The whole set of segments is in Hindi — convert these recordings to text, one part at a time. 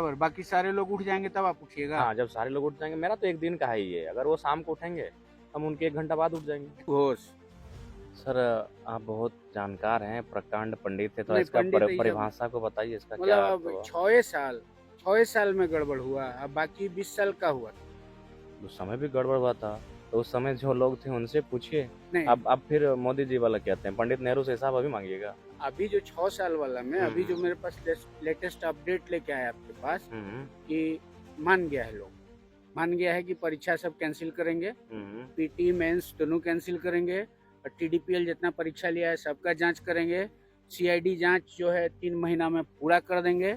और बाकी सारे लोग उठ जाएंगे तब आप उठिएगा। हाँ, जब सारे लोग उठ जाएंगे, मेरा तो एक दिन का है ये, अगर वो शाम को उठेंगे हम उनके 1 घंटा बाद उठ जाएंगे। घोष। सर, आप बहुत जानकार हैं, प्रकांड पंडित है, तो नहीं इसका पंडित ये सब परिभाषा को बताइए, इसका मतलब क्या अर्थ अब हुआ? 6 साल में गड़बड़ हुआ, अब बाकी 20 साल का हुआ। उस समय भी गड़बड़ हुआ था, तो उस समय जो लोग थे उनसे पूछिए। नहीं अब फिर मोदी जी वाला कहते हैं, पंडित नेहरू से हिसाब अभी मांगिएगा। अभी जो 6 साल वाला में अभी जो हम्म मेरे पास लेटेस्ट अपडेट लेके आया आपके पास हम्म कि मान गया है लोग, मान गया है कि परीक्षा सब कैंसिल करेंगे, हम्म पीटी मेंस दोनों कैंसिल करेंगे, और टीडीपीएल जितना परीक्षा लिया है सबका जांच करेंगे, सीआईडी जांच जो है 3 महीना में पूरा कर देंगे,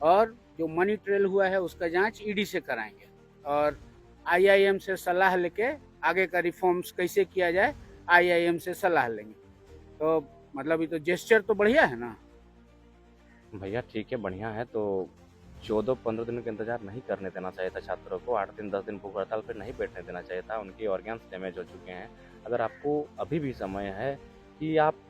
और जो मनी ट्रेल हुआ है उसका जांच ईडी से कराएंगे, और आईआईएम से सलाह लेके आगे का रिफॉर्म्स कैसे किया जाए आईआईएम से सलाह लेंगे। तो मतलब ये तो जेस्चर तो बढ़िया है ना। भैया ठीक है, बढ़िया है, तो 14-15 दिनों का इंतजार नहीं करने देना चाहिए था छात्रों को, 8 दिन 10 दिन भूख हड़ताल पर नहीं बैठने देना चाहिए था, उनके ऑर्गन्स डैमेज हो चुके हैं। अगर आपको अभी भी समय है कि आप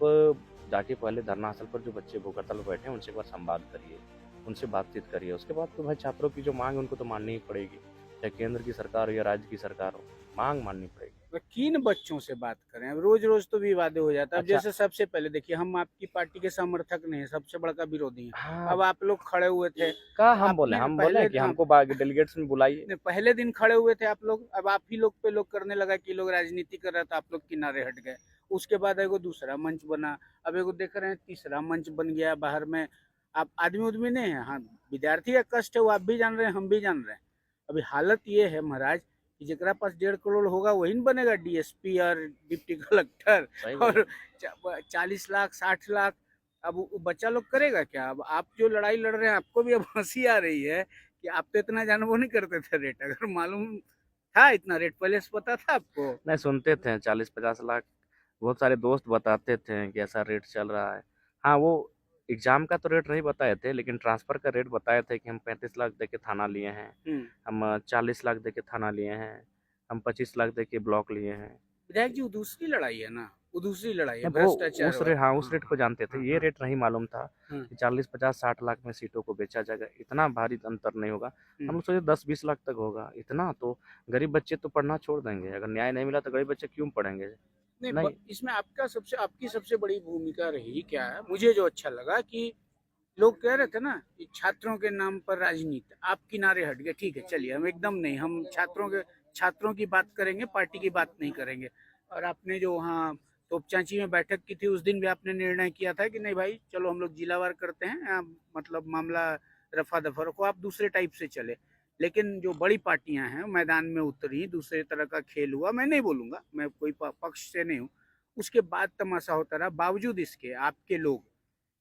जाके पहले धरना स्थल पर जो बच्चे भूख हड़ताल पर बैठे हैं उनसे एक बार संवाद करिए, उनसे बातचीत करिए, उसके बाद तो भाई छात्रों की जो मांग है उनको तो माननी ही पड़ेगी, चाहे केंद्र की सरकार हो या राज्य की सरकार हो, मांग माननी पड़ेगी। तो किन बच्चों से बात करें, अब रोज रोज तो विवाद हो जाता है। अब अच्छा। जैसे सबसे पहले देखिए, हम आपकी पार्टी के समर्थक नहीं है, सबसे बड़का विरोधी हैं। हाँ, अब आप लोग खड़े हुए थे का तो हम बोले कि हमको डेलीगेट्स में बुलाइए। पहले दिन खड़े हुए थे आप लोग, अब आप ही लोग पे लोग करने लगा कि लोग राजनीति कर रहा था, आप लोग किनारे हट गए। उसके बाद एगो दूसरा मंच बना, अब एगो देख रहे हैं तीसरा मंच बन गया बाहर में। आप आदमी उदमी नहीं है, हाँ विद्यार्थी का कष्ट है वो आप भी जान रहे हैं, हम भी जान रहे हैं। अभी हालत ये है महाराज कि जरा पास 1.5 करोड़ होगा वही न बनेगा डीएसपी और डिप्टी कलेक्टर, सही और बोले। 40 लाख 60 लाख। अब वो बच्चा लोग करेगा क्या? अब आप जो लड़ाई लड़ रहे हैं आपको भी अब हंसी आ रही है कि आप तो इतना जानबो नहीं करते थे रेट, अगर मालूम था इतना रेट पहले से पता था आपको। नहीं, सुनते थे 40-50 लाख, बहुत सारे दोस्त बताते थे कि ऐसा रेट चल रहा है। हाँ, वो एग्जाम का तो रेट नहीं बताए थे, लेकिन ट्रांसफर का रेट बताए थे कि हम 35 लाख दे के थाना लिए हैं, हम्म। हम 40 लाख दे के थाना लिए हैं, हम 25 लाख दे के ब्लॉक लिए हैं। विधायक जी वो दूसरी लड़ाई है ना, वो दूसरी लड़ाई है नहीं, वो भ्रष्टाचार उस रेट, वाली। हाँ हाँ उस रेट को जानते थे, हाँ ये हाँ रेट नहीं मालूम था हाँ। कि 40-50-60 लाख में सीटों को बेचा जाएगा, इतना भारी अंतर नहीं होगा। हम हम्म। लोग सोचे 10-20 लाख तक होगा, इतना तो गरीब बच्चे तो पढ़ना छोड़ देंगे, अगर न्याय नहीं मिला तो गरीब बच्चे क्यों पढ़ेंगे? नहीं नहीं। इसमें आपकी सबसे बड़ी भूमिका रही क्या है, मुझे जो अच्छा लगा कि लोग कह रहे थे ना कि छात्रों के नाम पर राजनीति, आप किनारे हट गए। ठीक है चलिए, हम एकदम नहीं, हम छात्रों की बात करेंगे, पार्टी की बात नहीं करेंगे। और आपने जो वहाँ तोपचांची में बैठक की थी उस दिन भी आपने निर्णय किया था कि नहीं भाई चलो हम लोग जिलावार करते हैं, मतलब मामला रफा दफा रखो, आप दूसरे टाइप से चले। लेकिन जो बड़ी पार्टियां हैं मैदान में उतरी, दूसरे तरह का खेल हुआ, मैं नहीं बोलूंगा, मैं कोई पक्ष से नहीं हूँ। उसके बाद तमाशा होता रहा, बावजूद इसके आपके लोग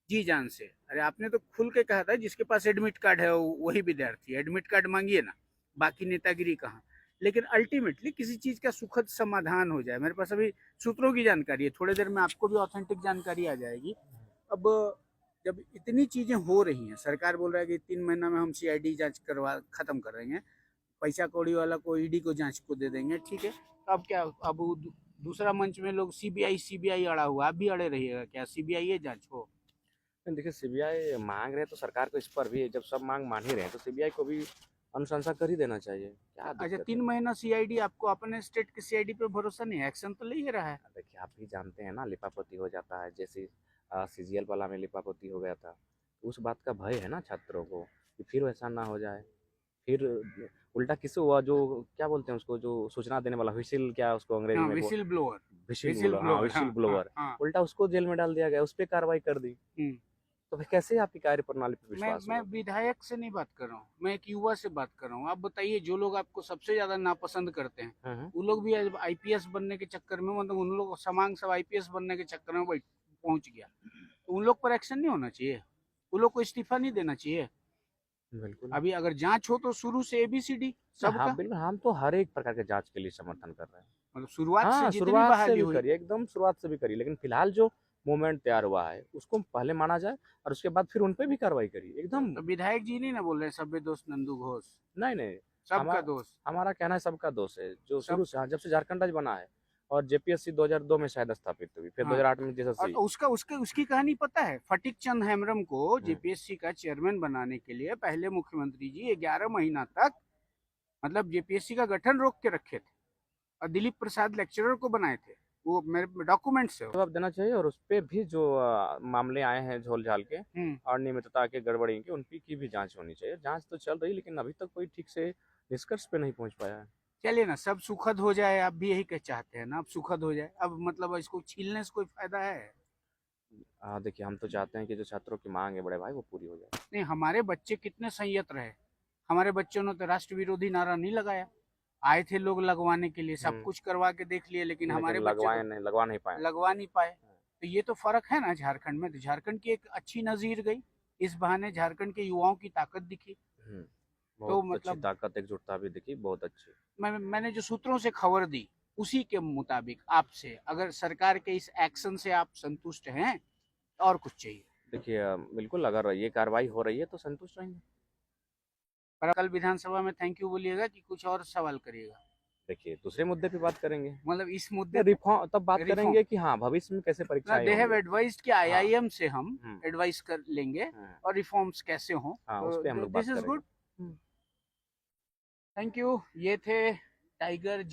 जी जान से, अरे आपने तो खुल के कहा था जिसके पास एडमिट कार्ड है वही विद्यार्थी, एडमिट कार्ड मांगिए ना, बाकी नेतागिरी कहाँ। लेकिन अल्टीमेटली किसी चीज का सुखद समाधान हो जाए। मेरे पास अभी सूत्रों की जानकारी है, थोड़ी देर में आपको भी ऑथेंटिक जानकारी आ जाएगी। अब जब इतनी चीजें हो रही हैं, सरकार बोल रहा है कि 3 महीना में हम सीआईडी जांच करवा खत्म कर रहे हैं, पैसा कौड़ी वाला को ईडी को जांच को दे देंगे, ठीक है। तो अब क्या, अब दूसरा मंच में लोग सीबीआई सीबीआई अड़ा हुआ, आप भी अड़े रहिएगा क्या सीबीआई जांच हो? नहीं, देखिए सीबीआई मांग रहे तो सरकार को इस पर भी, जब सब मांग मान ही रहे हैं तो सीबीआई को भी अनुशंसा कर ही देना चाहिए, क्या अच्छा दिक्कत है? 3 महीना सीआईडी, आपको अपने स्टेट की सीआईडी पे भरोसा नहीं है? एक्शन तो ले ही रहा है। देखिए आप भी जानते हैं ना, लिपापोती हो जाता है, जैसे सीजीएल वाला में लिपापोती हो गया था, तो उस बात का भय है ना छात्रों को कि फिर वैसा ना हो जाए, फिर उल्टा किससे हुआ, जो क्या बोलते हैं उसको, जो सूचना देने वाला, व्हिसिल, क्या उसको अंग्रेजी हाँ में whistle blower. Whistle whistle blower, हाँ ब्लोअर, हाँ व्हिसिल हाँ ब्लोअर, हाँ। उल्टा उसको जेल में डाल दिया गया, उस पर कार्रवाई कर दी। हम्म। तो फिर कैसे आपकी कार्य प्रणाली पर मैं विश्वास मैं होगा? विधायक से नहीं बात कर रहा हूँ, मैं एक युवा से बात कर रहा हूँ। आप बताइए, जो लोग आपको सबसे ज्यादा नापसंद करते हैं हाँ। वो लोग भी आईपीएस बनने के चक्कर में, मतलब उन लोग समांग सब आईपीएस बनने के चक्कर में पहुंच गया, तो उन लोग पर एक्शन नहीं होना चाहिए? उन लोग को इस्तीफा नहीं देना चाहिए? बिल्कुल। अभी अगर जांच हो तो शुरू से एबीसीडी नहीं, हाँ सबका, बिल्कुल, हम तो हर एक प्रकार के जांच के लिए समर्थन कर रहे हैं। मतलब शुरुआत से हाँ, जितनी शुरुआत से बहाली भी हुई। करिए, एकदम शुरुआत से भी करिए, लेकिन फिलहाल जो मोमेंट तैयार हुआ है उसको पहले माना जाए, और उसके बाद फिर उन पे भी कार्रवाई करिए एकदम। तो विधायक जी नहीं ना बोल रहे सभ्य दोस्त नंदू घोष, नहीं नहीं, सबका हमारा दोस्त, हमारा कहना है सबका दोष है, जो सब। शुरू से, हाँ, जब से झारखंड राज्य बना है और जेपीएससी 2002 में शायद स्थापित हुई, फिर हाँ। 2008 में और जेएसएससी। उसकी कहानी पता है? फटीक चंद हेम्ब्रम को हम्म। जेपीएससी का चेयरमैन बनाने के लिए पहले मुख्यमंत्री जी 11 महीना तक मतलब जेपीएससी का गठन रोक के रखे थे और दिलीप प्रसाद लेक्चरर को बनाए थे। वो मेरे डॉक्यूमेंट्स है वो। जवाब देना चाहिए, और उस पे भी जो मामले आए हैं झोल झाल के हम्म। और नियमितता के, गड़बड़ी के, उनकी की भी जांच होनी चाहिए। जांच तो चल रही, लेकिन अभी तक कोई ठीक से निष्कर्ष पे नहीं पहुंच पाया है। चलिए ना, सब सुखद हो जाए, आप भी यही कह चाहते हैं ना, अब सुखद हो जाए। अब मतलब इसको छीलने से कोई फायदा है? देखिए, हम तो चाहते हैं कि जो छात्रों की मांग है बड़े भाई, वो पूरी हो जाए। नहीं, हमारे बच्चे कितने संयत रहे। हमारे बच्चों ने तो राष्ट्र विरोधी नारा नहीं लगाया। आए थे लोग लगवाने के लिए, सब कुछ करवा के देख लिए, लेकिन हमारे बच्चे तो लगवा नहीं पाए। लगवा नहीं पाए। तो ये तो फर्क है ना झारखंड में। तो झारखंड की एक अच्छी नजीर गई, इस बहाने झारखंड के युवाओं की ताकत दिखी। तो बहुत अच्छी मतलब ताकत, एकजुटता भी दिखी, बहुत अच्छी। मैंने जो सूत्रों से खबर दी उसी के मुताबिक आपसे, अगर सरकार के इस एक्शन से आप संतुष्ट हैं, और कुछ चाहिए? देखिए, बिल्कुल, अगर ये कार्रवाई हो रही है तो संतुष्ट रहेंगे। पर कल विधानसभा में थैंक यू बोलिएगा कि कुछ और सवाल करिएगा? देखिए, दूसरे मुद्दे पे बात करेंगे, मतलब इस मुद्दे रिफॉर्म तब बात रिफॉर्म करेंगे कि हाँ, भविष्य में कैसे ना, परीक्षाएं दे हैव होंगी। एडवाइज्ड कि आईआईएम से हम हम्म। एडवाइस कर लेंगे हाँ, और रिफॉर्म्स कैसे हों। हाँ, उस पे हम तो लोग बात दिस इज करेंगे। गुड। Thank you. ये थे टाइगर